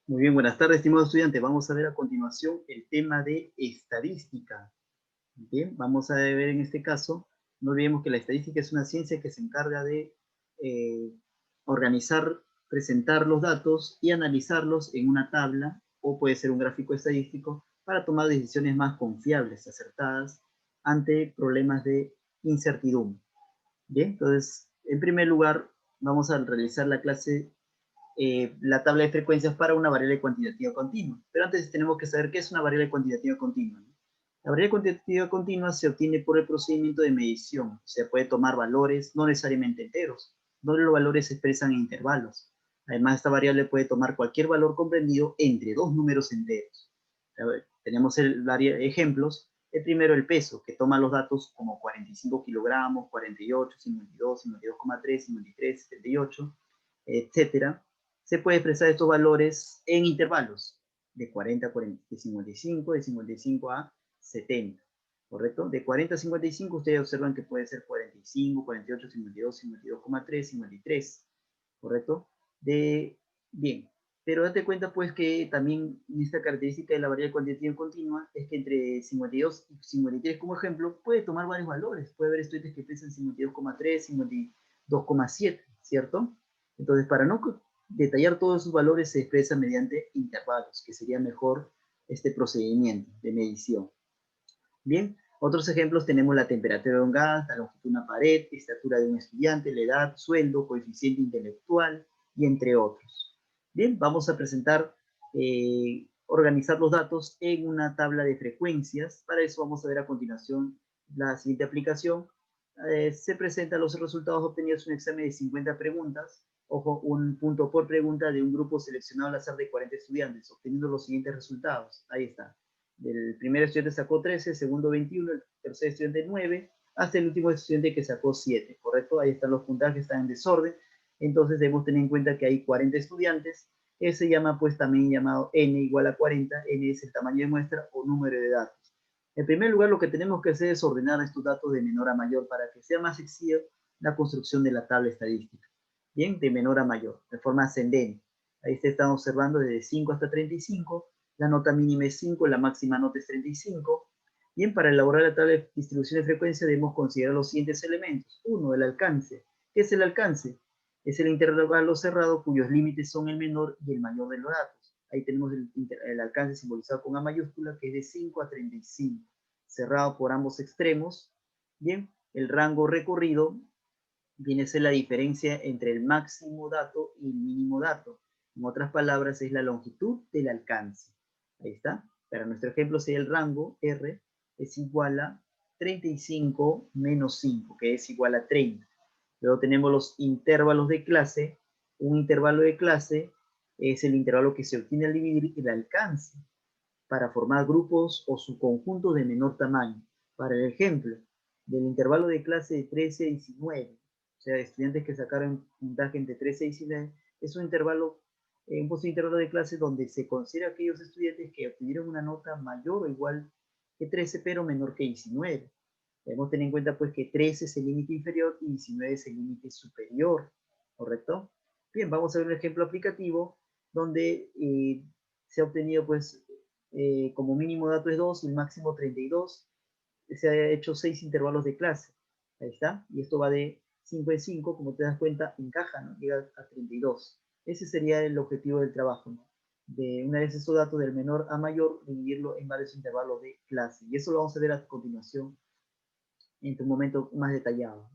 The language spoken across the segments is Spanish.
Muy bien, buenas tardes, estimado estudiante. Vamos a ver a continuación el tema de estadística. Bien, vamos a ver en este caso, no olvidemos que la estadística es una ciencia que se encarga de eh, organizar, presentar los datos y analizarlos en una tabla o puede ser un gráfico estadístico para tomar decisiones más confiables, acertadas ante problemas de incertidumbre. Bien, entonces, en primer lugar, vamos a realizar la clase la tabla de frecuencias para una variable cuantitativa continua. Pero antes tenemos que saber qué es una variable cuantitativa continua, ¿no? La variable cuantitativa continua se obtiene por el procedimiento de medición. Se puede tomar valores, no necesariamente enteros, donde los valores se expresan en intervalos. Además, esta variable puede tomar cualquier valor comprendido entre dos números enteros. A ver, tenemos ejemplos. El primero, el peso, que toma los datos como 45 kilogramos, 48, 52, 52,3, 53, 78, etcétera. Se puede expresar estos valores en intervalos de 40 a 40, de 55, de 55 a 70, ¿correcto? De 40 a 55 ustedes observan que puede ser 45, 48, 52, 52,3, 53, ¿correcto? Bien, pero date cuenta pues que también esta característica de la variable cuantitativa continua es que entre 52 y 53 como ejemplo puede tomar varios valores, puede haber estudiantes que pesan 52,3, 52,7, ¿cierto? Entonces para no detallar todos esos valores se expresa mediante intervalos, que sería mejor este procedimiento de medición. Bien, otros ejemplos tenemos la temperatura de un gas, la longitud de una pared, estatura de un estudiante, la edad, sueldo, coeficiente intelectual y entre otros. Bien, vamos a presentar, organizar los datos en una tabla de frecuencias. Para eso vamos a ver a continuación la siguiente aplicación. Se presentan los resultados obtenidos en un examen de 50 preguntas. Ojo, un punto por pregunta de un grupo seleccionado al azar de 40 estudiantes, obteniendo los siguientes resultados. Ahí está. El primer estudiante sacó 13, el segundo 21, el tercer estudiante 9, hasta el último estudiante que sacó 7, ¿correcto? Ahí están los puntajes, están en desorden. Entonces debemos tener en cuenta que hay 40 estudiantes. Se llama pues también llamado n igual a 40. N es el tamaño de muestra o número de datos. En primer lugar, lo que tenemos que hacer es ordenar estos datos de menor a mayor para que sea más sencillo la construcción de la tabla estadística. Bien, de menor a mayor, de forma ascendente. Ahí se están observando desde 5 hasta 35. La nota mínima es 5, la máxima nota es 35. Bien, para elaborar la tabla de distribución de frecuencia debemos considerar los siguientes elementos. 1, el alcance. ¿Qué es el alcance? Es el intervalo cerrado cuyos límites son el menor y el mayor de los datos. Ahí tenemos el alcance simbolizado con A mayúscula, que es de 5 a 35, cerrado por ambos extremos. Bien, el rango recorrido viene a ser la diferencia entre el máximo dato y el mínimo dato. En otras palabras, es la longitud del alcance. Ahí está. Para nuestro ejemplo sería el rango R es igual a 35 menos 5, que es igual a 30. Luego tenemos los intervalos de clase. Un intervalo de clase es el intervalo que se obtiene al dividir el alcance para formar grupos o subconjuntos de menor tamaño. Para el ejemplo, del intervalo de clase de 13 a 19, o sea, estudiantes que sacaron puntaje entre 13 y 19, es un intervalo, un posible intervalo de clase donde se considera aquellos estudiantes que obtuvieron una nota mayor o igual que 13, pero menor que 19. Debemos tener en cuenta pues que 13 es el límite inferior y 19 es el límite superior, ¿correcto? Bien, vamos a ver un ejemplo aplicativo donde se ha obtenido pues como mínimo dato es 2 y el máximo 32. Se ha hecho 6 intervalos de clase. Ahí está. Y esto va de 5 en 5, como te das cuenta, encaja, ¿no? Llega a 32. Ese sería el objetivo del trabajo, ¿no? De una vez esos datos del menor a mayor, dividirlo en varios intervalos de clase. Y eso lo vamos a ver a continuación en un momento más detallado.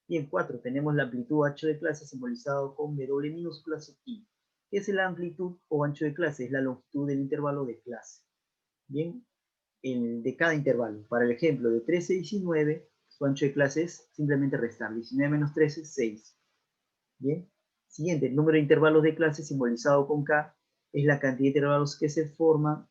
Y en 4 tenemos la amplitud ancho de clase simbolizado con W minúscula sub I. ¿Qué es la amplitud o ancho de clase? Es la longitud del intervalo de clase. Bien, de cada intervalo. Para el ejemplo de 13 a 19, su ancho de clase es simplemente restar. 19 menos 13, 6. Bien. Siguiente, el número de intervalos de clase simbolizado con K es la cantidad de intervalos que se forman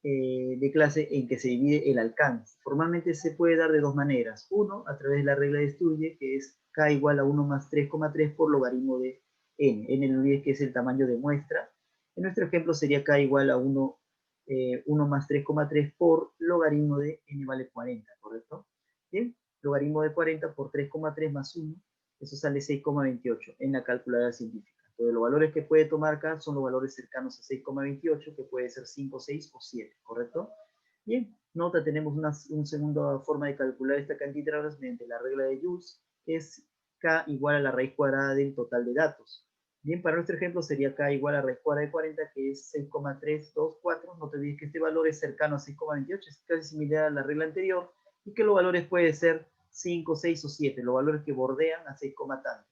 de clase en que se divide el alcance. Formalmente se puede dar de dos maneras. Uno, a través de la regla de Sturge, que es K igual a 1 más 3,3 por logaritmo de N. N no olvides que es el tamaño de muestra. En nuestro ejemplo sería K igual a 1 más 3,3 por logaritmo de N vale 40, ¿correcto? Bien, logaritmo de 40 por 3,3 más 1, eso sale 6,28 en la calculadora científica. Entonces, los valores que puede tomar acá son los valores cercanos a 6,28, que puede ser 5, 6 o 7, ¿correcto? Bien, nota, tenemos una segunda forma de calcular esta cantidad de intervalos mediante la regla de Joule, que es K igual a la raíz cuadrada del total de datos. Bien, para nuestro ejemplo sería K igual a la raíz cuadrada de 40, que es 6,324. No te olvides que este valor es cercano a 6,28, es casi similar a la regla anterior, y que los valores pueden ser 5, 6 o 7, los valores que bordean a 6, tanto.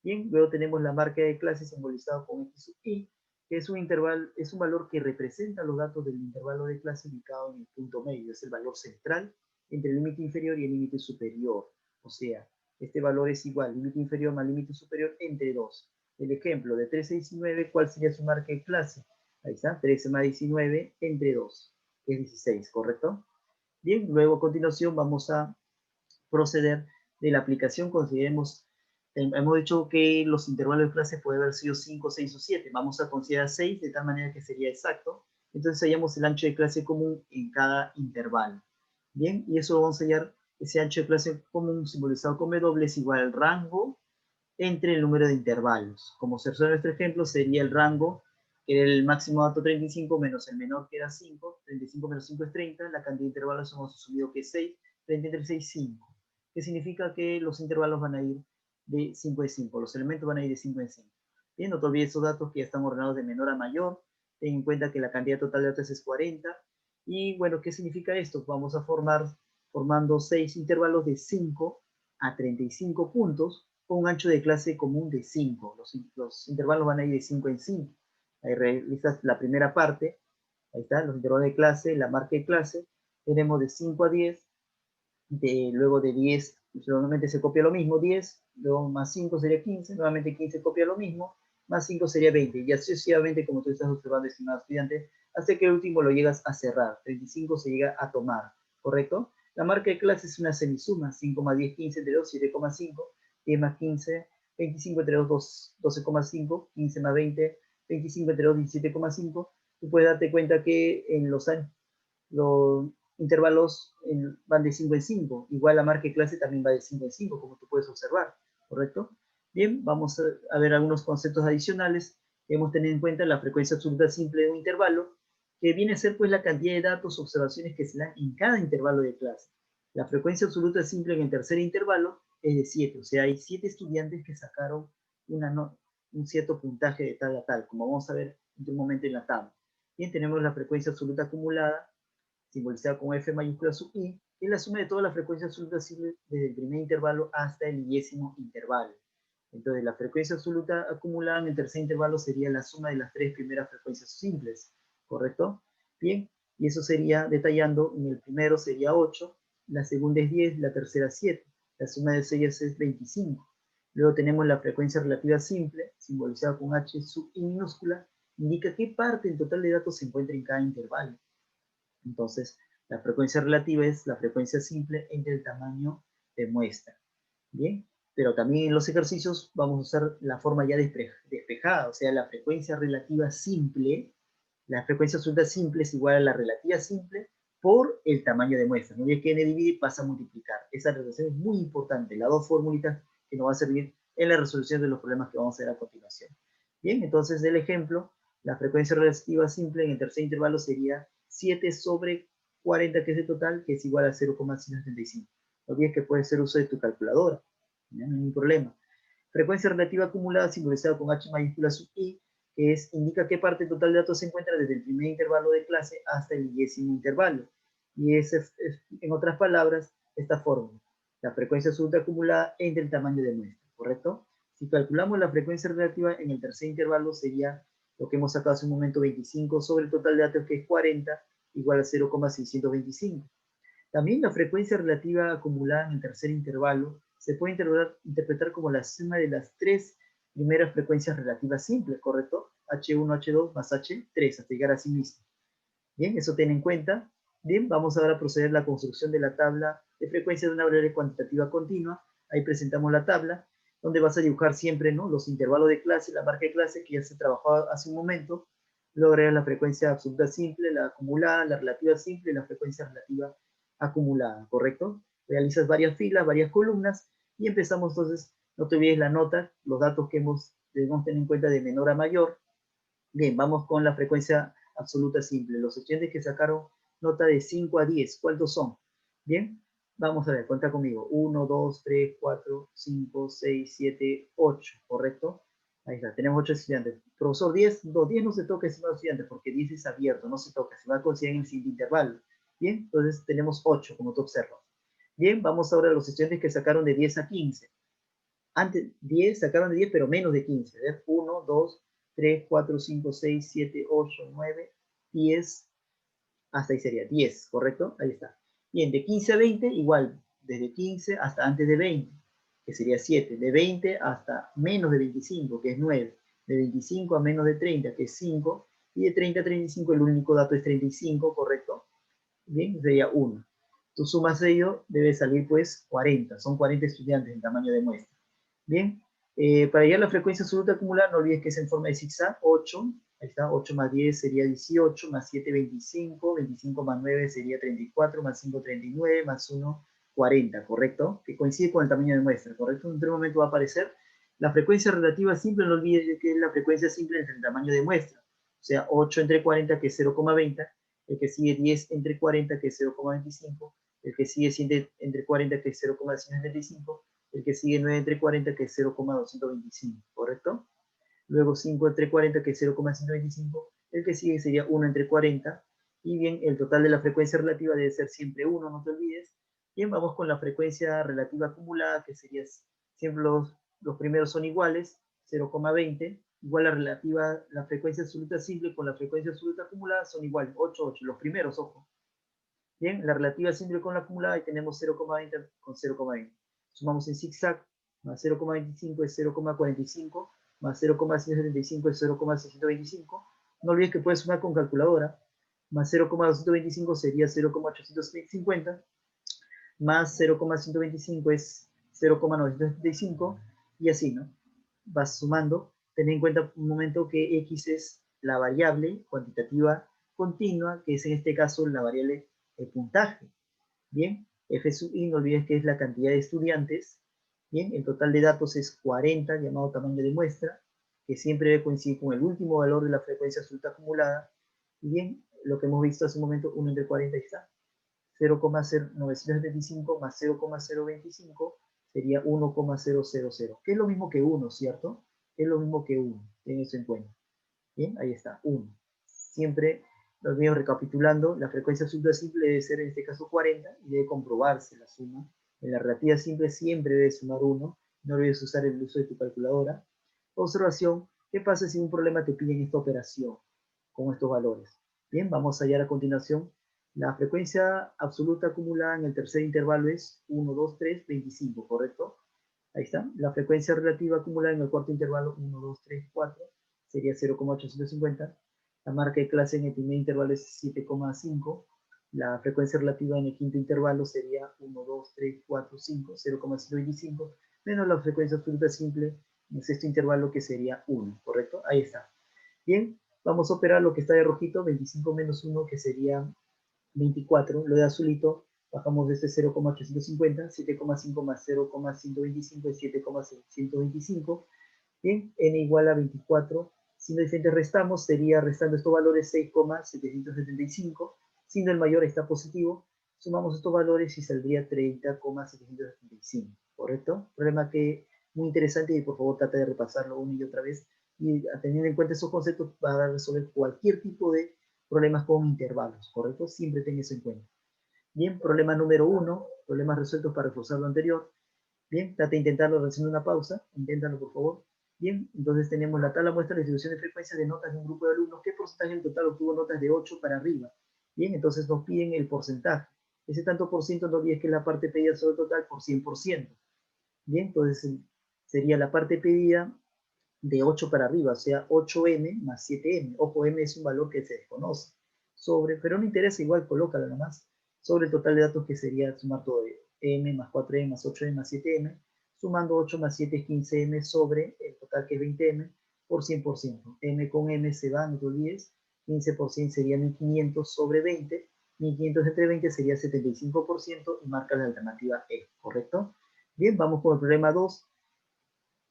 Bien, luego tenemos la marca de clase simbolizada con X sub I, que es un intervalo, es un valor que representa los datos del intervalo de clase ubicado en el punto medio, es el valor central entre el límite inferior y el límite superior. O sea, este valor es igual, límite inferior más límite superior entre 2. El ejemplo de 13 a 19, ¿cuál sería su marca de clase? Ahí está, 13 más 19 entre 2, que es 16, ¿correcto? Bien, luego a continuación vamos a proceder de la aplicación. Consideremos, hemos dicho que los intervalos de clase pueden haber sido 5, 6 o 7. Vamos a considerar 6 de tal manera que sería exacto. Entonces hallamos el ancho de clase común en cada intervalo. Bien, y eso vamos a hallar, ese ancho de clase común simbolizado con W es igual al rango entre el número de intervalos. Como se observa en nuestro ejemplo, sería el rango, que era el máximo dato 35 menos el menor, que era 5. 35 menos 5 es 30. La cantidad de intervalos hemos asumido que es 6. 30 entre 6, 5. Que significa que los intervalos van a ir de 5 en 5. Los elementos van a ir de 5 en 5. Bien, no te olvides esos datos que ya están ordenados de menor a mayor. Ten en cuenta que la cantidad total de datos es 40. Y bueno, ¿qué significa esto? Vamos a formando 6 intervalos de 5 a 35 puntos con un ancho de clase común de 5. Los intervalos van a ir de 5 en 5. Ahí realizas la primera parte. Ahí está, los intervalos de clase, la marca de clase. Tenemos de 5 a 10. Luego de 10, nuevamente se copia lo mismo, 10. Luego más 5 sería 15. Nuevamente 15 copia lo mismo. Más 5 sería 20. Y así sucesivamente, como tú estás observando, estimado estudiante, hasta que el último lo llegas a cerrar. 35 se llega a tomar. ¿Correcto? La marca de clase es una semisuma. 5 más 10, 15 entre 2, 7,5. 10 más 15, 25 entre 2, 12,5. 15 más 20, 25 entre 2, 17,5. Tú puedes darte cuenta que en los intervalos van de 5 en 5. Igual la marca de clase también va de 5 en 5, como tú puedes observar. ¿Correcto? Bien, vamos a ver algunos conceptos adicionales. Debemos tener en cuenta la frecuencia absoluta simple de un intervalo, que viene a ser pues la cantidad de datos o observaciones que se dan en cada intervalo de clase. La frecuencia absoluta simple en el tercer intervalo es de 7, o sea, hay 7 estudiantes que sacaron un cierto puntaje de tal a tal, como vamos a ver en un momento en la tabla. Bien, tenemos la frecuencia absoluta acumulada, simbolizada con F mayúscula sub I, que es la suma de todas las frecuencias absolutas simples desde el primer intervalo hasta el 10º intervalo. Entonces, la frecuencia absoluta acumulada en el tercer intervalo sería la suma de las 3 primeras frecuencias simples, ¿correcto? Bien, y eso sería, detallando, en el primero sería 8, la segunda es 10, la tercera 7, la suma de ellas es 25. Luego tenemos la frecuencia relativa simple, simbolizada con H sub I minúscula, indica qué parte en total de datos se encuentra en cada intervalo. Entonces, la frecuencia relativa es la frecuencia simple entre el tamaño de muestra. Bien, pero también en los ejercicios vamos a usar la forma ya despejada, o sea, la frecuencia relativa simple, la frecuencia absoluta simple es igual a la relativa simple por el tamaño de muestra. No olvides que n divide y pasa a multiplicar. Esa relación es muy importante, las dos formulitas que nos va a servir en la resolución de los problemas que vamos a ver a continuación. Bien, entonces del ejemplo, la frecuencia relativa simple en el tercer intervalo sería 7 sobre 40, que es el total, que es igual a 0,175. No olvides que puedes hacer uso de tu calculadora, no hay ningún problema. Frecuencia relativa acumulada simbolizada con H mayúscula sub I, que indica qué parte total de datos se encuentra desde el primer intervalo de clase hasta el 10º intervalo. Y esa es, en otras palabras, esta fórmula. La frecuencia absoluta acumulada entre el tamaño de muestra, ¿correcto? Si calculamos la frecuencia relativa en el tercer intervalo, sería lo que hemos sacado hace un momento, 25 sobre el total de datos, que es 40, igual a 0,625. También la frecuencia relativa acumulada en el tercer intervalo se puede interpretar como la suma de las 3 primeras frecuencias relativas simples, ¿correcto? H1, H2 más H3, hasta llegar a sí mismo. Bien, eso ten en cuenta. Bien, vamos ahora a proceder a la construcción de la tabla de frecuencia de una variable cuantitativa continua. Ahí presentamos la tabla, donde vas a dibujar siempre, ¿no?, los intervalos de clase, la marca de clase que ya se trabajó hace un momento. Luego agregas la frecuencia absoluta simple, la acumulada, la relativa simple y la frecuencia relativa acumulada, ¿correcto? Realizas varias filas, varias columnas y empezamos entonces, no te olvides la nota, los datos que hemos debemos tener en cuenta de menor a mayor. Bien, vamos con la frecuencia absoluta simple. Los estudiantes que sacaron nota de 5 a 10, ¿cuántos son? Bien, vamos a ver, cuenta conmigo. 1, 2, 3, 4, 5, 6, 7, 8, ¿correcto? Ahí está, tenemos 8 estudiantes. Profesor, 10, no, 10 no se toca encima de los estudiantes porque 10 es abierto, no se toca, se va a considerar en el siguiente intervalo. Bien, entonces tenemos 8, como tú observas. Bien, vamos ahora a los estudiantes que sacaron de 10 a 15. Antes, 10, sacaron de 10, pero menos de 15. 1, 2, 3, 4, 5, 6, 7, 8, 9, 10, hasta ahí sería 10, ¿correcto? Ahí está. Bien, de 15 a 20, igual, desde 15 hasta antes de 20, que sería 7. De 20 hasta menos de 25, que es 9. De 25 a menos de 30, que es 5. Y de 30 a 35, el único dato es 35, ¿correcto? Bien, sería 1. Tú sumas ello, debe salir pues 40. Son 40 estudiantes en tamaño de muestra. Bien, para llegar a la frecuencia absoluta acumulada, no olvides que es en forma de zigzag, 8, ahí está, 8 más 10 sería 18, más 7, 25, 25 más 9 sería 34, más 5, 39, más 1, 40, ¿correcto? Que coincide con el tamaño de muestra, ¿correcto? En otro momento va a aparecer la frecuencia relativa simple, no olvides que es la frecuencia simple entre el tamaño de muestra, o sea, 8 entre 40, que es 0,20, el que sigue 10 entre 40, que es 0,25, el que sigue 7 entre 40, que es 0,175, el que sigue 9 entre 40, que es 0,225, ¿correcto? Luego 5 entre 40, que es 0,125, el que sigue sería 1 entre 40, y bien, el total de la frecuencia relativa debe ser siempre 1, no te olvides. Bien, vamos con la frecuencia relativa acumulada, que sería, siempre los primeros son iguales, 0,20, igual la relativa, la frecuencia absoluta simple con la frecuencia absoluta acumulada son iguales, 8, 8, los primeros, ojo. Bien, la relativa simple con la acumulada y tenemos 0,20 con 0,20. Sumamos en zigzag, más 0,25 es 0,45, más 0,175 es 0,625. No olvides que puedes sumar con calculadora. Más 0,225 sería 0,850, más 0,125 es 0,975, y así, ¿no? Vas sumando. Ten en cuenta un momento que X es la variable cuantitativa continua, que es en este caso la variable el puntaje. Bien, F sub i, no olvides que es la cantidad de estudiantes. Bien, el total de datos es 40, llamado tamaño de muestra, que siempre debe coincidir con el último valor de la frecuencia absoluta acumulada. Y bien, lo que hemos visto hace un momento, 1 entre 40, ahí está. 0,975 más 0,025 sería 1,000, que es lo mismo que 1, ¿cierto? Es lo mismo que 1, ten eso en cuenta. Bien, ahí está, 1. Siempre los míos recapitulando, la frecuencia absoluta simple debe ser en este caso 40 y debe comprobarse la suma. En la relativa simple siempre debe sumar 1, no debes usar el uso de tu calculadora. Observación, ¿qué pasa si un problema te pide esta operación con estos valores? Bien, vamos a hallar a continuación. La frecuencia absoluta acumulada en el tercer intervalo es 1, 2, 3, 25, ¿correcto? Ahí está. La frecuencia relativa acumulada en el cuarto intervalo, 1, 2, 3, 4, sería 0,850. La marca de clase en el primer intervalo es 7,5. La frecuencia relativa en el quinto intervalo sería 1, 2, 3, 4, 5, 0,125, menos la frecuencia absoluta simple en el sexto intervalo, que sería 1, ¿correcto? Ahí está. Bien, vamos a operar lo que está de rojito, 25 menos 1, que sería 24. Lo de azulito, bajamos de este 0,850, 7,5 más 0,125 es 7,625. Bien, n igual a 24. Siendo diferentes restamos, sería restando estos valores 6,775. Siendo el mayor está positivo, sumamos estos valores y saldría 30,775. ¿Correcto? Problema que muy interesante, y por favor trata de repasarlo una y otra vez. Y teniendo en cuenta esos conceptos, va a resolver cualquier tipo de problemas con intervalos, ¿correcto? Siempre ten eso en cuenta. Bien, problema número 1, problemas resueltos para reforzar lo anterior. Bien, trata de intentarlo haciendo una pausa, inténtalo por favor. Bien, entonces tenemos la tabla muestra la distribución de frecuencias de notas de un grupo de alumnos. ¿Qué porcentaje en total obtuvo notas de 8 para arriba? Bien, entonces nos piden el porcentaje. Ese tanto por ciento, no olvides que es la parte pedida sobre el total por 100%. Bien, entonces sería la parte pedida de 8 para arriba, o sea, 8m más 7m. Ojo, m es un valor que se desconoce. Sobre, pero no interesa, igual colócalo nomás. Sobre el total de datos, que sería sumar todo ello. M más 4m más 8m más 7m. Sumando 8 más 7 es 15m sobre el total, que es 20m, por 100%. M con m se va, no te olvides. 15% sería 1500 sobre 20. 1500 entre 20 sería 75%, y marca la alternativa E, ¿correcto? Bien, vamos con el problema 2.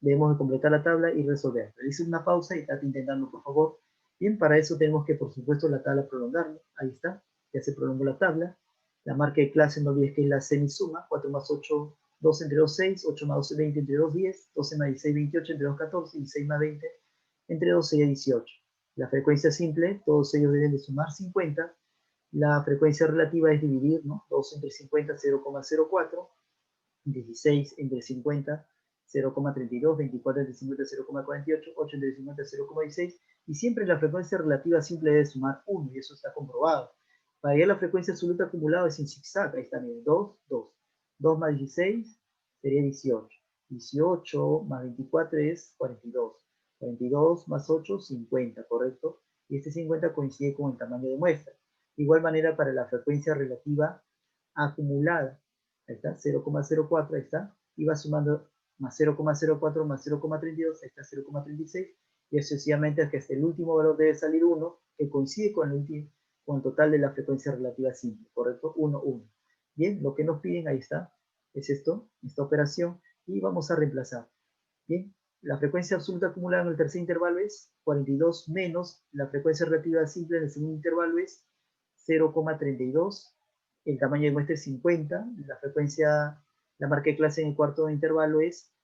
debemos de completar la tabla y resolver. Realice una pausa y trate intentando, por favor. Bien, para eso tenemos que, por supuesto, la tabla prolongarla. Ahí está, ya se prolongó la tabla. La marca de clase, no olvides que es la semisuma. 4 más 8, 12 entre 2, 6. 8 más 12, 20 entre 2, 10. 12 más 16, 28 entre 2, 14. Y 6 más 20 entre 2 sería 18. La frecuencia simple, todos ellos deben de sumar 50. La frecuencia relativa es dividir, ¿no? 2 entre 50, 0,04. 16 entre 50, 0,32, 24 entre 50, 0,48, 8 entre 50, 0,16, y siempre la frecuencia relativa simple debe sumar 1, y eso está comprobado. Para hallar la frecuencia absoluta acumulada es en zigzag, ahí está, miren, 2, 2. 2 más 16 sería 18. 18 más 24 es 42. 42 más 8, 50, ¿correcto? Y este 50 coincide con el tamaño de muestra. De igual manera para la frecuencia relativa acumulada, ahí está, 0,04, ahí está, y va sumando más 0,04 más 0,32, ahí está 0,36, y sucesivamente hasta que el último valor debe salir 1, que coincide con el total de la frecuencia relativa simple, ¿correcto? 1, 1. Bien, lo que nos piden, ahí está, es esta operación, y vamos a reemplazar. Bien, la frecuencia absoluta acumulada en el tercer intervalo es 42 menos la frecuencia relativa simple en el segundo intervalo es 0,32, el tamaño de muestra es 50, la frecuencia, la marca de clase en el cuarto intervalo es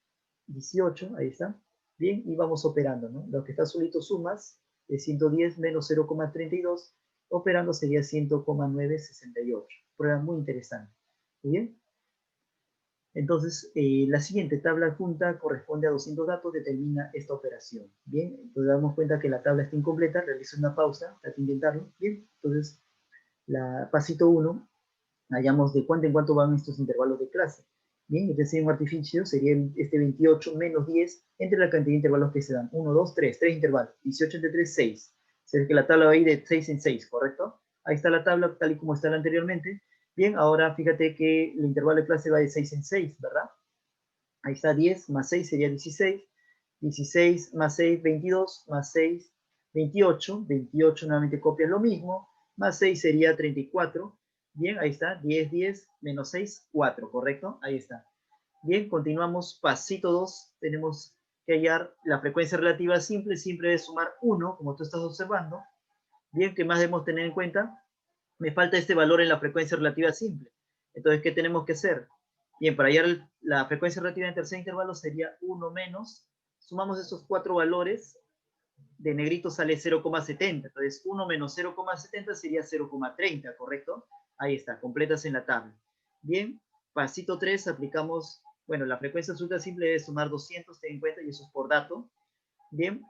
18, ahí está. Bien, y vamos operando, ¿no? Lo que está solito sumas es 110 menos 0,32, operando sería 100,968. Prueba muy interesante. Muy bien. Entonces, la siguiente tabla adjunta corresponde a 200 datos, determina esta operación. Bien, entonces damos cuenta que la tabla está incompleta, realiza una pausa, trata de intentarlo. Bien, entonces, pasito 1, hallamos de cuánto en cuánto van estos intervalos de clase. Bien, este sería un artificio, sería este 28 menos 10 entre la cantidad de intervalos que se dan. 1, 2, 3, 3 intervalos. 18 entre 3, 6. O sea que la tabla va a ir de 6 en 6, ¿correcto? Ahí está la tabla, tal y como está anteriormente. Bien, ahora fíjate que el intervalo de clase va de 6 en 6, ¿verdad? Ahí está 10, más 6 sería 16. 16 más 6, 22, más 6, 28. 28 nuevamente copias lo mismo. Más 6 sería 34. Bien, ahí está. 10, 10, menos 6, 4, ¿correcto? Ahí está. Bien, continuamos. Pasito 2. Tenemos que hallar la frecuencia relativa simple. Siempre debe sumar 1, como tú estás observando. Bien, ¿qué más debemos tener en cuenta? Me falta este valor en la frecuencia relativa simple. Entonces, ¿qué tenemos que hacer? Bien, para hallar la frecuencia relativa en tercer intervalo sería 1 menos, sumamos estos 4 valores, de negrito sale 0,70, entonces 1 menos 0,70 sería 0,30, ¿correcto? Ahí está, completas en la tabla. Bien, pasito 3, aplicamos, bueno, la frecuencia absoluta simple debe sumar 200, ten en cuenta, y eso es por dato. Bien,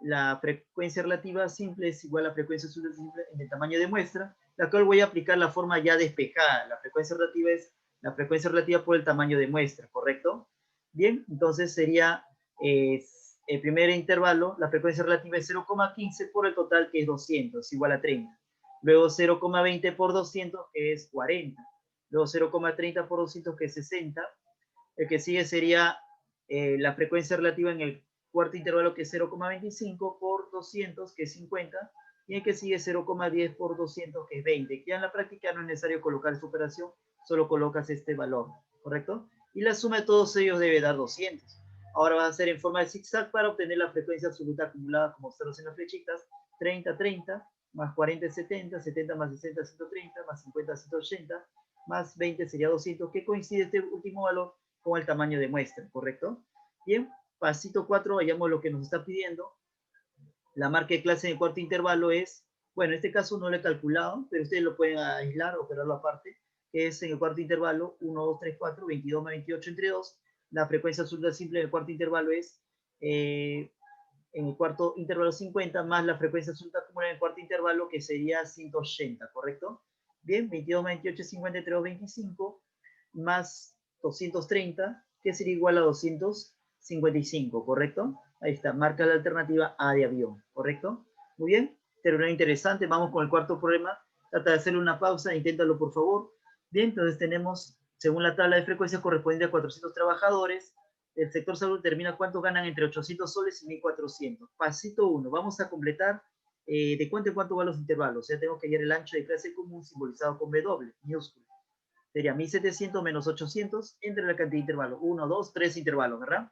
la frecuencia relativa simple es igual a la frecuencia absoluta simple en el tamaño de muestra, la cual voy a aplicar la forma ya despejada. La frecuencia relativa es la frecuencia relativa por el tamaño de muestra, ¿correcto? Bien, entonces sería el primer intervalo, la frecuencia relativa es 0,15 por el total, que es 200, igual a 30. Luego 0,20 por 200, que es 40. Luego 0,30 por 200, que es 60. El que sigue sería la frecuencia relativa en el cuarto intervalo, que es 0,25 por 200, que es 50, y el que sigue 0,10 por 200, que es 20. Ya en la práctica no es necesario colocar esta operación, solo colocas este valor, ¿correcto? Y la suma de todos ellos debe dar 200. Ahora vas a hacer en forma de zigzag para obtener la frecuencia absoluta acumulada, como observas en las flechitas, 30, 30, más 40, 70, 70 más 60, 130, más 50, 180, más 20 sería 200, que coincide este último valor con el tamaño de muestra, ¿correcto? Bien, pasito 4, vayamos lo que nos está pidiendo. La marca de clase en el cuarto intervalo es, bueno, en este caso no lo he calculado, pero ustedes lo pueden aislar, operarlo aparte, que es en el cuarto intervalo 1, 2, 3, 4, 22 más 28 entre 2. La frecuencia absoluta simple en el cuarto intervalo es, en el cuarto intervalo 50, más la frecuencia absoluta acumulada en el cuarto intervalo, que sería 180, ¿correcto? Bien, 22 más 28 es 50 entre 2, 25, más 230, que sería igual a 255, ¿correcto? Ahí está, marca la alternativa A de avión, ¿correcto? Muy bien, terminó interesante, vamos con el cuarto problema. Trata de hacerle una pausa, inténtalo por favor. Bien, entonces tenemos, según la tabla de frecuencias correspondiente a 400 trabajadores, el sector salud determina cuánto ganan entre 800 soles y 1400. Pasito 1, vamos a completar de cuánto en cuánto van los intervalos. O sea, tengo que hallar el ancho de clase común simbolizado con W, minúscula. Sería 1700 menos 800 entre la cantidad de intervalos. 1, 2, 3 intervalos, ¿verdad?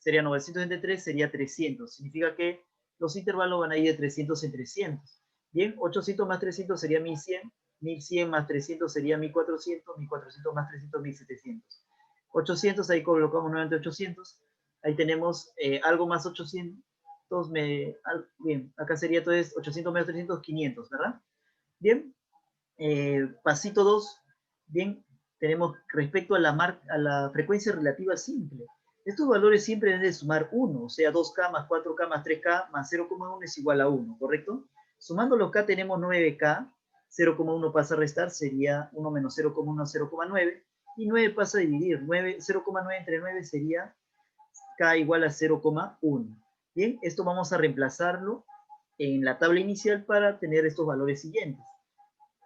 sería 900 entre 3, sería 300. Significa que los intervalos van a ir de 300 en 300. Bien, 800 más 300 sería 1100. 1100 más 300 sería 1400. 1400 más 300, 1700. 800, ahí colocamos nuevamente 800. Ahí tenemos algo más 800. Bien, acá sería entonces 800 menos 300, 500, ¿verdad? Bien, pasito 2. Bien, tenemos respecto a la frecuencia relativa simple. Estos valores siempre deben de sumar 1, o sea, 2K más 4K más 3K más 0,1 es igual a 1, ¿correcto? Sumando los K tenemos 9K, 0,1 pasa a restar, sería 1 menos 0,1, 0,9, y 9 pasa a dividir, 0,9 entre 9 sería K igual a 0,1. Bien, esto vamos a reemplazarlo en la tabla inicial para tener estos valores siguientes.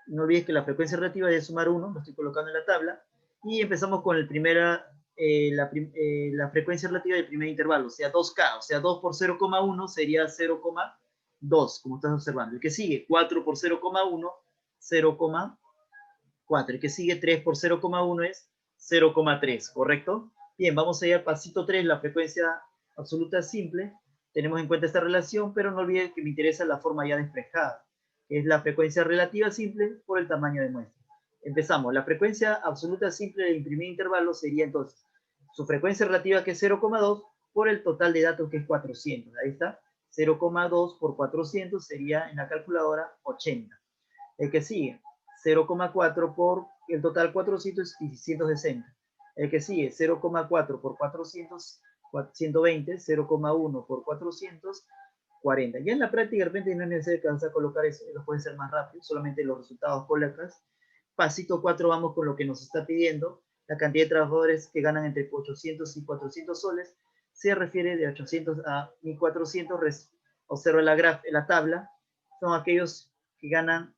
No olvides que la frecuencia relativa debe sumar 1, lo estoy colocando en la tabla, y empezamos con la frecuencia relativa del primer intervalo, o sea 2K, o sea 2 por 0,1 sería 0,2, como estás observando. El que sigue, 4 por 0,1, 0,4. El que sigue, 3 por 0,1 es 0,3, ¿correcto? Bien, vamos a ir al pasito 3, la frecuencia absoluta simple. Tenemos en cuenta esta relación, pero no olviden que me interesa la forma ya despejada, que es la frecuencia relativa simple por el tamaño de muestra. Empezamos. La frecuencia absoluta simple del primer intervalo sería entonces su frecuencia relativa, que es 0,2, por el total de datos, que es 400. Ahí está. 0,2 por 400 sería en la calculadora 80. El que sigue, 0,4 por el total 400 es 160. El que sigue, 0,4 por 400, 120, 0,1 por 400, 40. Ya en la práctica, de repente no es necesario que vas a colocar eso, lo puede ser más rápido, solamente los resultados colocas. Pasito 4, vamos con lo que nos está pidiendo. La cantidad de trabajadores que ganan entre 800 y 400 soles se refiere de 800 a 1400. Observa la tabla, son aquellos que ganan,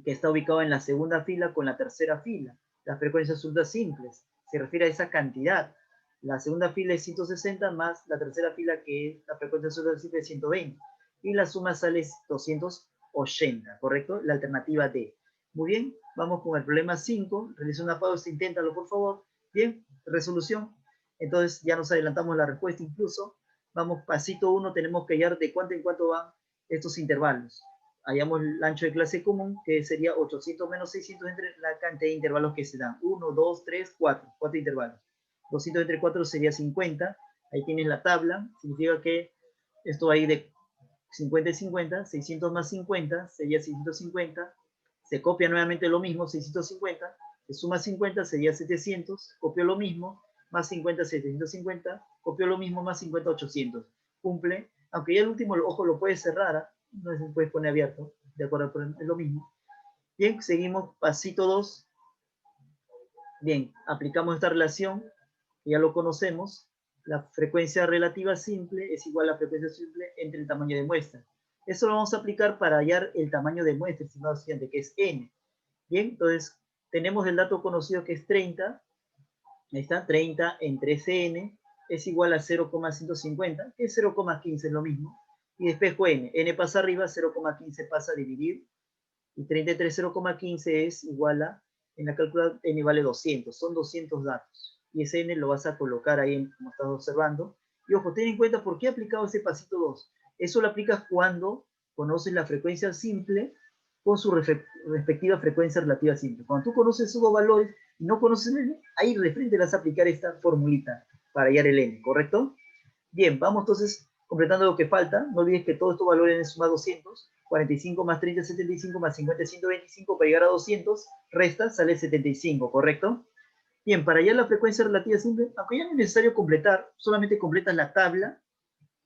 que está ubicado en la segunda fila con la tercera fila. Las frecuencias absolutas simples se refiere a esa cantidad. La segunda fila es 160 más la tercera fila, que es la frecuencia absoluta simple, es 120. Y la suma sale 280, ¿correcto? La alternativa D. Muy bien, vamos con el problema 5. Realiza una pausa, inténtalo por favor. Bien, resolución. Entonces ya nos adelantamos la respuesta incluso. Vamos, pasito 1, tenemos que hallar de cuánto en cuánto van estos intervalos. Hallamos el ancho de clase común, que sería 800 menos 600 entre la cantidad de intervalos que se dan. 1, 2, 3, 4. 4 intervalos. 200 entre 4 sería 50. Ahí tienes la tabla. Significa que esto va a ir de 50 y 50. 600 más 50 sería 650. Se copia nuevamente lo mismo, 650. Se suma 50, sería 700. Copio lo mismo, más 50, 750. Copio lo mismo, más 50, 800. Cumple. Aunque ya el último, ojo, lo puedes cerrar, no se puede poner abierto, de acuerdo, pero es lo mismo. Bien, seguimos, pasito 2. Bien, aplicamos esta relación, ya lo conocemos. La frecuencia relativa simple es igual a la frecuencia simple entre el tamaño de muestra. Eso lo vamos a aplicar para hallar el tamaño de muestra, estimado estudiante, que es n. Bien, entonces tenemos el dato conocido, que es 30. Ahí está, 30 entre Cn es igual a 0,150, que es 0,15, es lo mismo. Y despejo n. N pasa arriba, 0,15 pasa a dividir. Y 33, 0,15 es igual a, en la calculadora, n vale 200. Son 200 datos. Y ese n lo vas a colocar ahí, como estás observando. Y ojo, ten en cuenta por qué he aplicado ese pasito 2. Eso lo aplicas cuando conoces la frecuencia simple con su respectiva frecuencia relativa simple. Cuando tú conoces esos dos valores y no conoces el n, ahí de frente vas a aplicar esta formulita para hallar el n, ¿correcto? Bien, vamos entonces completando lo que falta. No olvides que todos estos valores n suma 200. 45 más 30, 75 más 50, 125. Para llegar a 200, resta, sale 75, ¿correcto? Bien, para hallar la frecuencia relativa simple, aunque ya no es necesario completar, solamente completas la tabla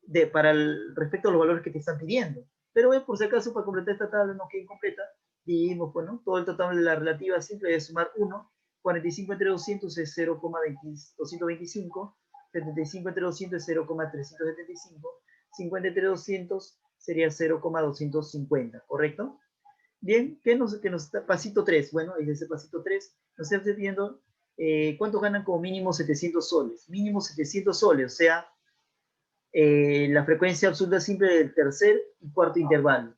respecto a los valores que te están pidiendo. Pero por si acaso, para completar esta tabla no quede incompleta, dividimos, bueno, todo el total de la relativa simple es sumar 1. 45 entre 200 es 0,225. 75 entre 200 es 0,375. 50 entre 200 sería 0,250, ¿correcto? Bien, ¿qué nos está? Pasito 3. Bueno, ahí ese pasito 3 nos está pidiendo cuántos ganan como mínimo 700 soles. Mínimo 700 soles, o sea, la frecuencia absoluta simple del tercer y cuarto intervalo.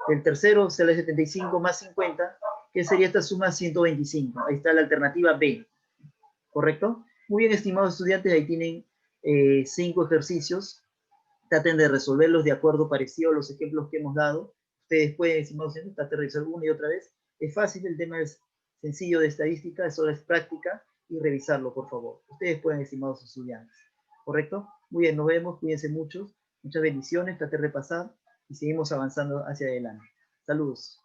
El tercero sale 75 más 50, que sería esta suma 125. Ahí está la alternativa B, ¿correcto? Muy bien, estimados estudiantes, ahí tienen 5 ejercicios. Traten de resolverlos de acuerdo parecido a los ejemplos que hemos dado. Ustedes pueden, estimados estudiantes, traten de revisar una y otra vez. Es fácil, el tema es sencillo de estadística, solo es práctica y revisarlo, por favor. Ustedes pueden, estimados estudiantes. ¿Correcto? Muy bien, nos vemos, cuídense mucho. Muchas bendiciones, traten de repasar y seguimos avanzando hacia adelante. Saludos.